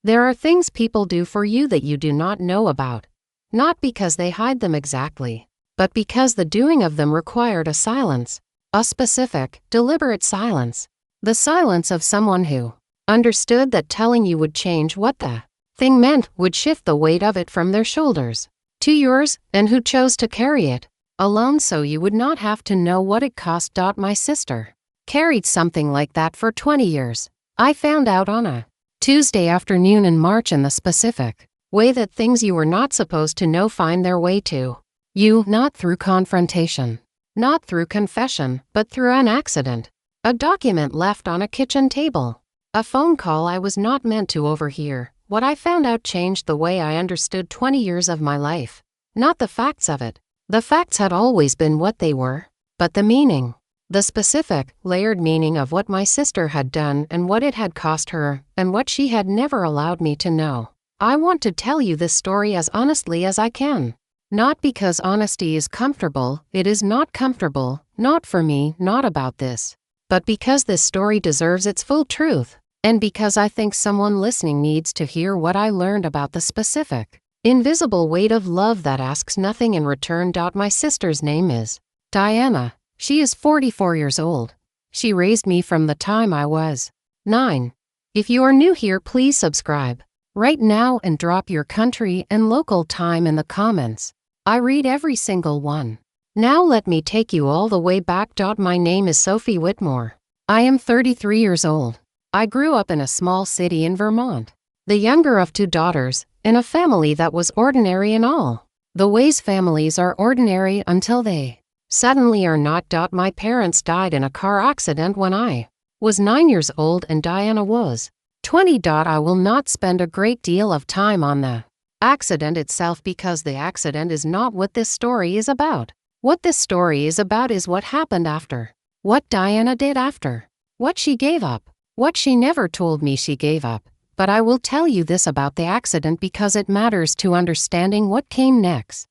There are things people do for you that you do not know about. Not because they hide them exactly, but because the doing of them required a silence. A specific, deliberate silence. The silence of someone who understood that telling you would change what the thing meant, would shift the weight of it from their shoulders to yours, and who chose to carry it alone so you would not have to know what it cost. My sister carried something like that for 20 years. I found out on a Tuesday afternoon in March in the specific way that things you were not supposed to know find their way to you, not through confrontation, not through confession, but through an accident. A document left on a kitchen table. A phone call I was not meant to overhear. What I found out changed the way I understood 20 years of my life. Not the facts of it. The facts had always been what they were, but the meaning. The specific, layered meaning of what my sister had done and what it had cost her, and what she had never allowed me to know. I want to tell you this story as honestly as I can. Not because honesty is comfortable, it is not comfortable, not for me, not about this. But because this story deserves its full truth, and because I think someone listening needs to hear what I learned about the specific, invisible weight of love that asks nothing in return. My sister's name is Diana. She is 44 years old. She raised me from the time I was 9. If you are new here, please subscribe right now and drop your country and local time in the comments. I read every single one. Now let me take you all the way back. My name is Sophie Whitmore. I am 33 years old. I grew up in a small city in Vermont, the younger of 2 daughters, in a family that was ordinary in all the ways families are ordinary until they suddenly are not. My parents died in a car accident when I was 9 years old and Diana was 20. I will not spend a great deal of time on the accident itself because the accident is not what this story is about. What this story is about is what happened after. What Diana did after. What she gave up. What she never told me she gave up. But I will tell you this about the accident because it matters to understanding what came next.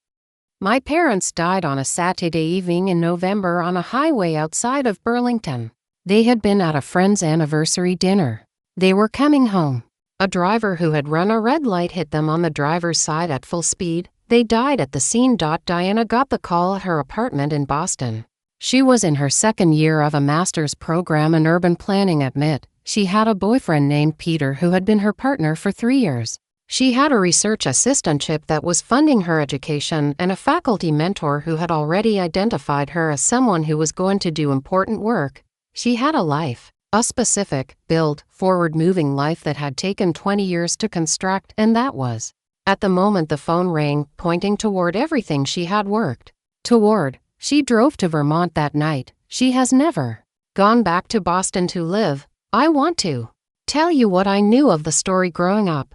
My parents died on a Saturday evening in November on a highway outside of Burlington. They had been at a friend's anniversary dinner. They were coming home. A driver who had run a red light hit them on the driver's side at full speed. They died at the scene. Diana got the call at her apartment in Boston. She was in her second year of a master's program in urban planning at MIT. She had a boyfriend named Peter who had been her partner for 3 years. She had a research assistantship that was funding her education and a faculty mentor who had already identified her as someone who was going to do important work. She had a life, a specific, build, forward-moving life that had taken 20 years to construct, and that was. At the moment the phone rang, pointing toward everything she had worked toward. She drove to Vermont that night. She has never gone back to Boston to live. I want to tell you what I knew of the story growing up.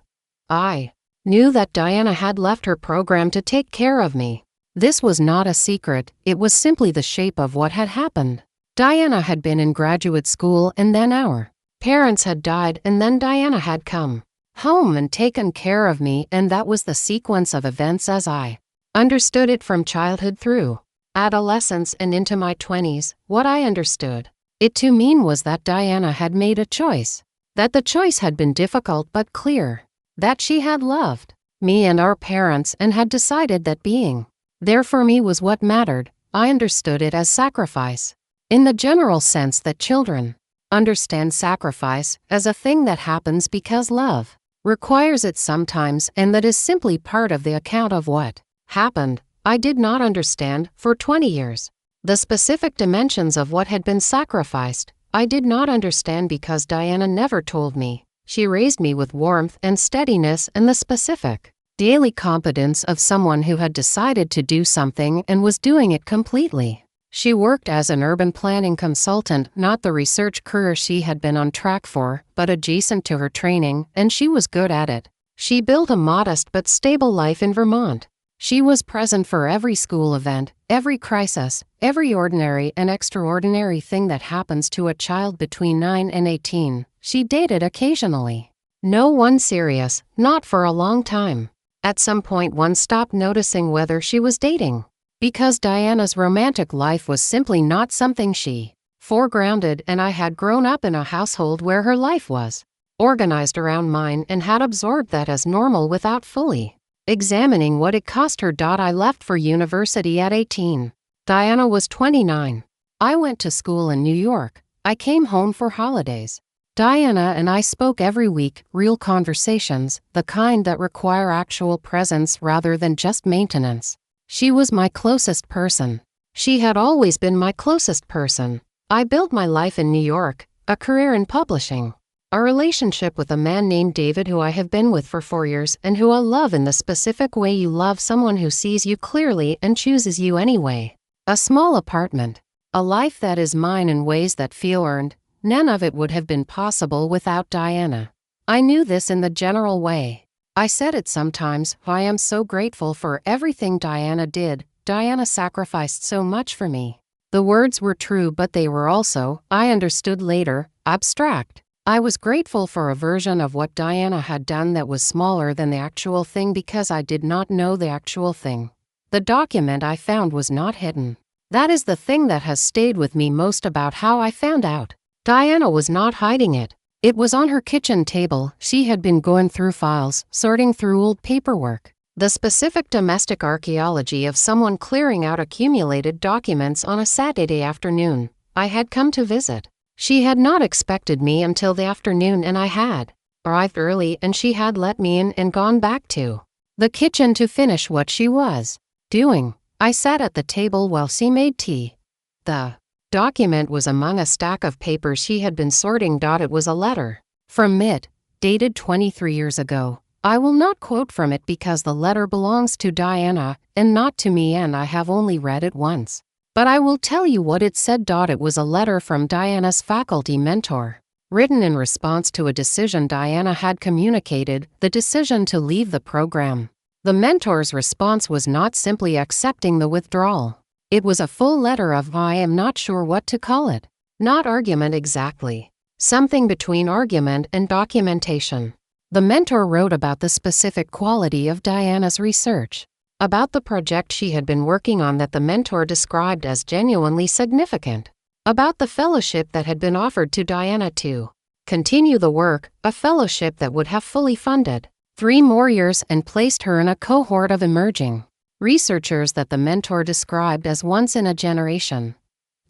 I knew that Diana had left her program to take care of me. This was not a secret, it was simply the shape of what had happened. Diana had been in graduate school and then our parents had died and then Diana had come home and taken care of me, and that was the sequence of events as I understood it from childhood through adolescence and into my 20s. What I understood it to mean was that Diana had made a choice, that the choice had been difficult but clear, that she had loved me and our parents and had decided that being there for me was what mattered. I understood it as sacrifice, in the general sense that children understand sacrifice as a thing that happens because love requires it sometimes, and that is simply part of the account of what happened. I did not understand, for 20 years, the specific dimensions of what had been sacrificed. I did not understand because Diana never told me. She raised me with warmth and steadiness and the specific, daily competence of someone who had decided to do something and was doing it completely. She worked as an urban planning consultant, not the research career she had been on track for, but adjacent to her training, and she was good at it. She built a modest but stable life in Vermont. She was present for every school event, every crisis, every ordinary and extraordinary thing that happens to a child between 9 and 18. She dated occasionally. No one serious, not for a long time. At some point one stopped noticing whether she was dating, because Diana's romantic life was simply not something she foregrounded, and I had grown up in a household where her life was organized around mine, and had absorbed that as normal without fully examining what it cost her. I left for university at 18. Diana was 29. I went to school in New York. I came home for holidays. Diana and I spoke every week, real conversations, the kind that require actual presence rather than just maintenance. She was my closest person. She had always been my closest person. I built my life in New York, a career in publishing, a relationship with a man named David who I have been with for 4 years and who I love in the specific way you love someone who sees you clearly and chooses you anyway. A small apartment. A life that is mine in ways that feel earned. None of it would have been possible without Diana. I knew this in the general way. I said it sometimes. I am so grateful for everything Diana did. Diana sacrificed so much for me. The words were true, but they were also, I understood later, abstract. I was grateful for a version of what Diana had done that was smaller than the actual thing because I did not know the actual thing. The document I found was not hidden. That is the thing that has stayed with me most about how I found out. Diana was not hiding it. It was on her kitchen table. She had been going through files, sorting through old paperwork. The specific domestic archaeology of someone clearing out accumulated documents on a Saturday afternoon. I had come to visit. She had not expected me until the afternoon, and I had arrived early, and she had let me in and gone back to the kitchen to finish what she was doing. I sat at the table while she made tea. The document was among a stack of papers she had been sorting. It was a letter from Mitt, dated 23 years ago. I will not quote from it because the letter belongs to Diana and not to me, and I have only read it once. But I will tell you what it said. It was a letter from Diana's faculty mentor, written in response to a decision Diana had communicated, the decision to leave the program. The mentor's response was not simply accepting the withdrawal. It was a full letter of, I am not sure what to call it. Not argument exactly. Something between argument and documentation. The mentor wrote about the specific quality of Diana's research, about the project she had been working on that the mentor described as genuinely significant, about the fellowship that had been offered to Diana to continue the work, a fellowship that would have fully funded 3 more years and placed her in a cohort of emerging researchers that the mentor described as once in a generation.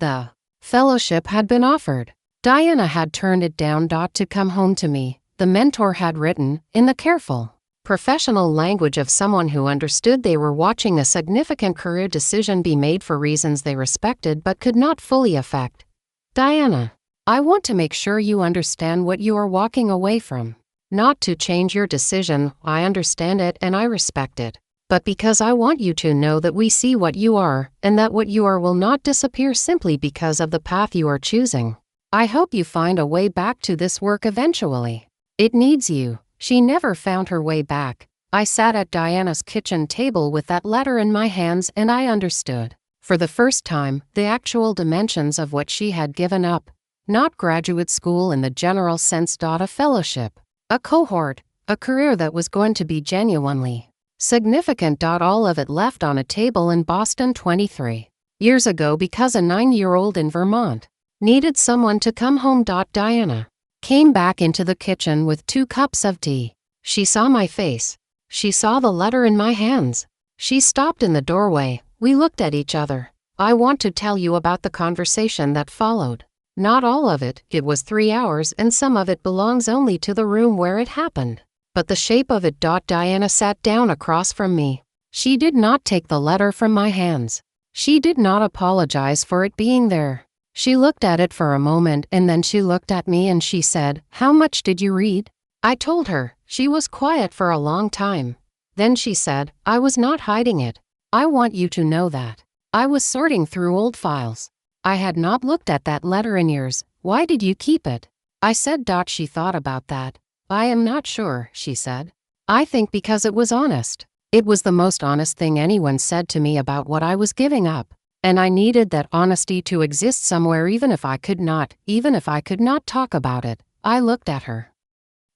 The fellowship had been offered. Diana had turned it down. To come home to me, the mentor had written, in the careful, professional language of someone who understood they were watching a significant career decision be made for reasons they respected but could not fully affect. Diana, I want to make sure you understand what you are walking away from. Not to change your decision, I understand it and I respect it. But because I want you to know that we see what you are, and that what you are will not disappear simply because of the path you are choosing. I hope you find a way back to this work eventually. It needs you. She never found her way back. I sat at Diana's kitchen table with that letter in my hands, and I understood, for the first time, the actual dimensions of what she had given up. Not graduate school in the general sense. A fellowship, a cohort, a career that was going to be genuinely significant. All of it left on a table in Boston 23 years ago because a 9-year-old in Vermont needed someone to come home. Diana came back into the kitchen with 2 cups of tea. She saw my face. She saw the letter in my hands. She stopped in the doorway. We looked at each other. I want to tell you about the conversation that followed. Not all of it. It was 3 hours, and some of it belongs only to the room where it happened. But the shape of it. Diana sat down across from me. She did not take the letter from my hands. She did not apologize for it being there. She looked at it for a moment, and then she looked at me and she said, "How much did you read?" I told her. She was quiet for a long time. Then she said, "I was not hiding it. I want you to know that. I was sorting through old files. I had not looked at that letter in years. Why did you keep it?" I said. She thought about that. "I am not sure," she said. "I think because it was honest. It was the most honest thing anyone said to me about what I was giving up. And I needed that honesty to exist somewhere even if I could not talk about it." I looked at her.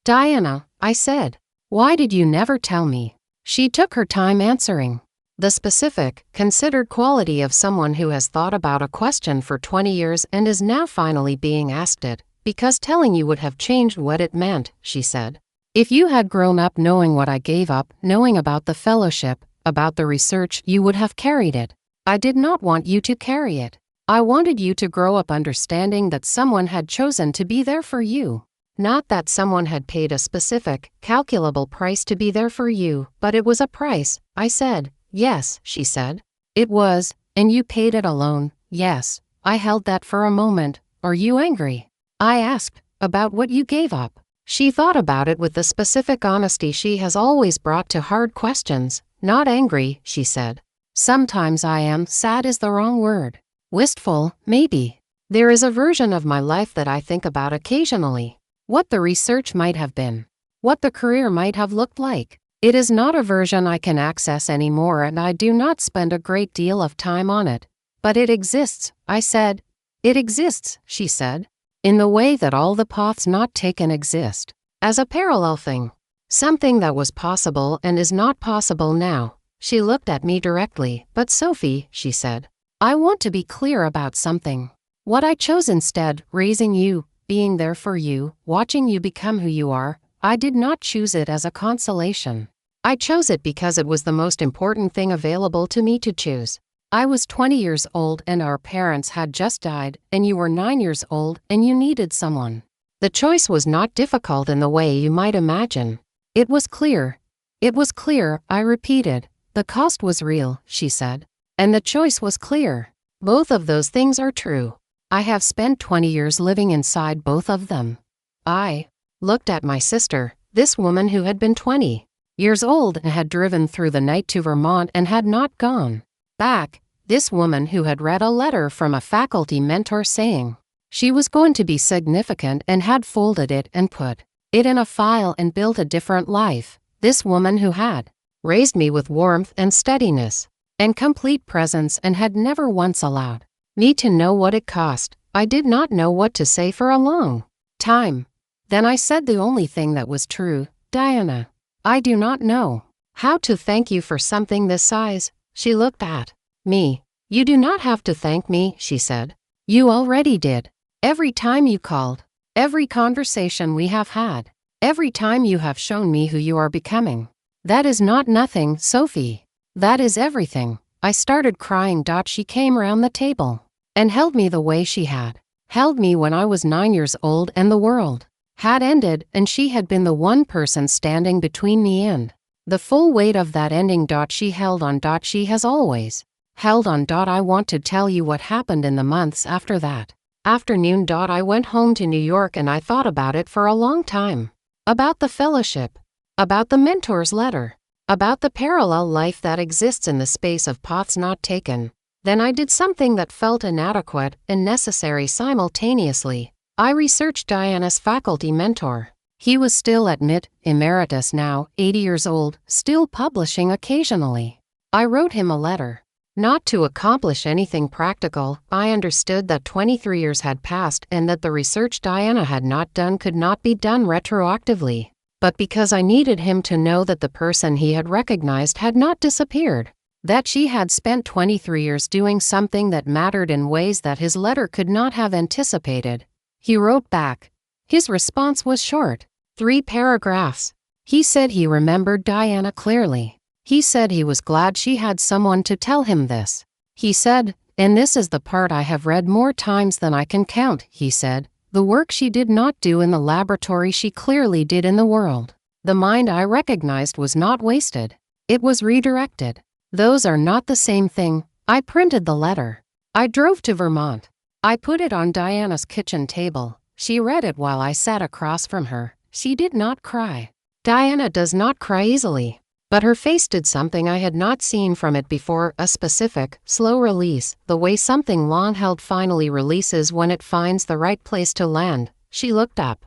"Diana," I said, "why did you never tell me?" She took her time answering. The specific, considered quality of someone who has thought about a question for 20 years and is now finally being asked it. Because telling you would have changed what it meant, she said. If you had grown up knowing what I gave up, knowing about the fellowship, about the research, you would have carried it. I did not want you to carry it. I wanted you to grow up understanding that someone had chosen to be there for you. Not that someone had paid a specific, calculable price to be there for you, but it was a price. I said, yes, she said. It was, and you paid it alone. Yes. I held that for a moment. Are you angry? I asked, about what you gave up. She thought about it with the specific honesty she has always brought to hard questions. Not angry, she said. Sometimes I am. Sad is the wrong word. Wistful, maybe. There is a version of my life that I think about occasionally. What the research might have been. What the career might have looked like. It is not a version I can access anymore, and I do not spend a great deal of time on it. But it exists, I said. It exists, she said. In the way that all the paths not taken exist. As a parallel thing. Something that was possible and is not possible now. She looked at me directly. But Sophie, she said. I want to be clear about something. What I chose instead, raising you, being there for you, watching you become who you are, I did not choose it as a consolation. I chose it because it was the most important thing available to me to choose. I was 20 years old and our parents had just died, and you were 9 years old and you needed someone. The choice was not difficult in the way you might imagine. It was clear. It was clear, I repeated. The cost was real, she said. And the choice was clear. Both of those things are true. I have spent 20 years living inside both of them. I looked at my sister, this woman who had been 20 years old and had driven through the night to Vermont and had not gone back. This woman who had read a letter from a faculty mentor saying she was going to be significant and had folded it and put it in a file and built a different life. This woman who had raised me with warmth and steadiness and complete presence and had never once allowed me to know what it cost. I did not know what to say for a long time. Then I said the only thing that was true, Diana. I do not know how to thank you for something this size. She looked at me. You do not have to thank me, she said. You already did. Every time you called, every conversation we have had, every time you have shown me who you are becoming. That is not nothing, Sophie. That is everything. I started crying. She came round the table and held me the way she had held me when I was 9 years old and the world had ended, and she had been the one person standing between me and the full weight of that ending. She held on. She has always held on. I want to tell you what happened in the months after that afternoon. I went home to New York and I thought about it for a long time. About the fellowship. About the mentor's letter. About the parallel life that exists in the space of paths not taken. Then I did something that felt inadequate and necessary simultaneously. I researched Diana's faculty mentor. He was still at MIT, emeritus now, 80 years old, still publishing occasionally. I wrote him a letter. Not to accomplish anything practical. I understood that 23 years had passed and that the research Diana had not done could not be done retroactively. But because I needed him to know that the person he had recognized had not disappeared. That she had spent 23 years doing something that mattered in ways that his letter could not have anticipated. He wrote back. His response was short. 3 paragraphs. He said he remembered Diana clearly. He said he was glad she had someone to tell him this. He said, and this is the part I have read more times than I can count, he said, the work she did not do in the laboratory she clearly did in the world. The mind I recognized was not wasted. It was redirected. Those are not the same thing. I printed the letter. I drove to Vermont. I put it on Diana's kitchen table. She read it while I sat across from her. She did not cry. Diana does not cry easily. But her face did something I had not seen from it before, a specific, slow release, the way something long-held finally releases when it finds the right place to land. She looked up.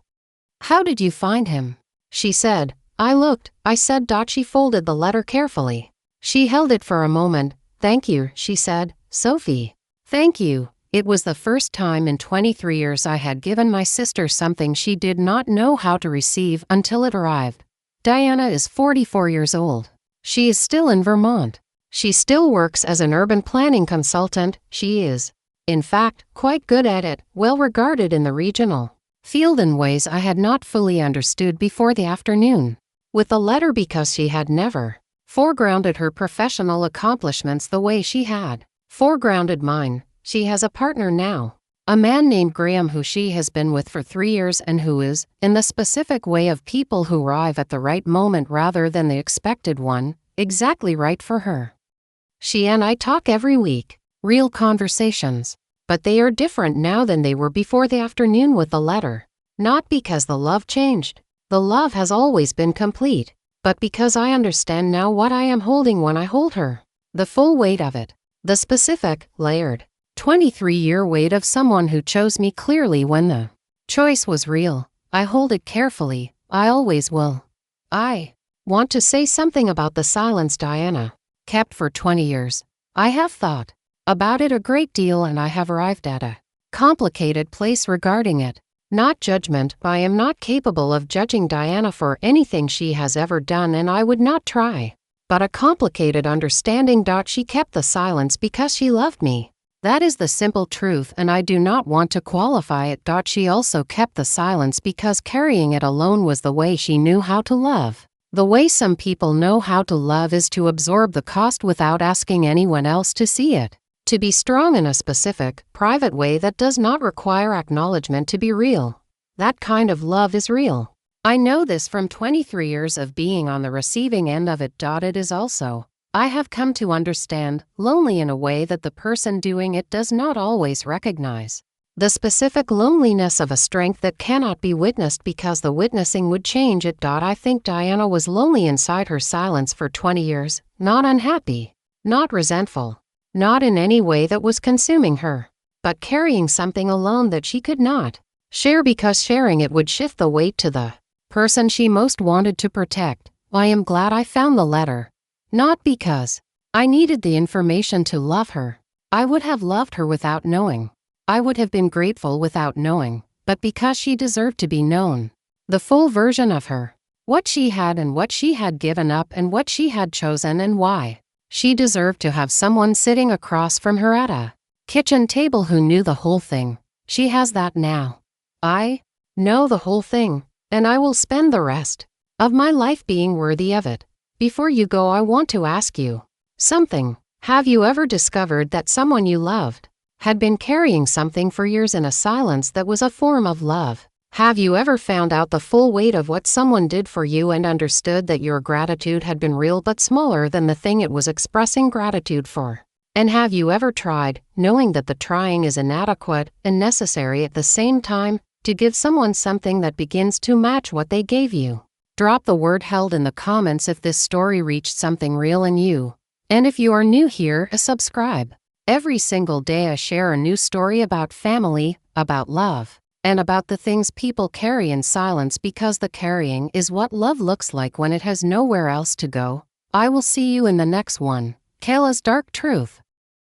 How did you find him? She said. I looked. I said. She folded the letter carefully. She held it for a moment. Thank you, she said. Sophie. Thank you. It was the first time in 23 years I had given my sister something she did not know how to receive until it arrived. Diana is 44 years old. She is still in Vermont. She still works as an urban planning consultant. She is, in fact, quite good at it, well regarded in the regional filled in ways I had not fully understood before the afternoon. With the letter because she had never foregrounded her professional accomplishments the way she had foregrounded mine. She has a partner now, a man named Graham who she has been with for 3 years and who is, in the specific way of people who arrive at the right moment rather than the expected one, exactly right for her. She and I talk every week, real conversations, but they are different now than they were before the afternoon with the letter. Not because the love changed. The love has always been complete, but because I understand now what I am holding when I hold her. The full weight of it. The specific, layered, 23-year weight of someone who chose me clearly when the choice was real. I hold it carefully. I always will. I want to say something about the silence Diana kept for 20 years. I have thought about it a great deal and I have arrived at a complicated place regarding it. Not judgment, I am not capable of judging Diana for anything she has ever done and I would not try. But a complicated understanding. She kept the silence because she loved me. That is the simple truth and I do not want to qualify it. She also kept the silence because carrying it alone was the way she knew how to love. The way some people know how to love is to absorb the cost without asking anyone else to see it. To be strong in a specific, private way that does not require acknowledgement to be real. That kind of love is real. I know this from 23 years of being on the receiving end of it. It is also, I have come to understand, lonely in a way that the person doing it does not always recognize. The specific loneliness of a strength that cannot be witnessed because the witnessing would change it. I think Diana was lonely inside her silence for 20 years, not unhappy, not resentful. Not in any way that was consuming her, but carrying something alone that she could not share because sharing it would shift the weight to the person she most wanted to protect. I am glad I found the letter. Not because I needed the information to love her. I would have loved her without knowing. I would have been grateful without knowing, but because she deserved to be known. The full version of her. What she had and what she had given up and what she had chosen and why. She deserved to have someone sitting across from her at a kitchen table who knew the whole thing. She has that now. I know the whole thing, and I will spend the rest of my life being worthy of it. Before you go, I want to ask you something. Have you ever discovered that someone you loved had been carrying something for years in a silence that was a form of love? Have you ever found out the full weight of what someone did for you and understood that your gratitude had been real but smaller than the thing it was expressing gratitude for? And have you ever tried, knowing that the trying is inadequate and necessary at the same time, to give someone something that begins to match what they gave you? Drop the word held in the comments if this story reached something real in you. And if you are new here, subscribe. Every single day I share a new story about family, about love. And about the things people carry in silence because the carrying is what love looks like when it has nowhere else to go. I will see you in the next one. Kayla's Dark Truth.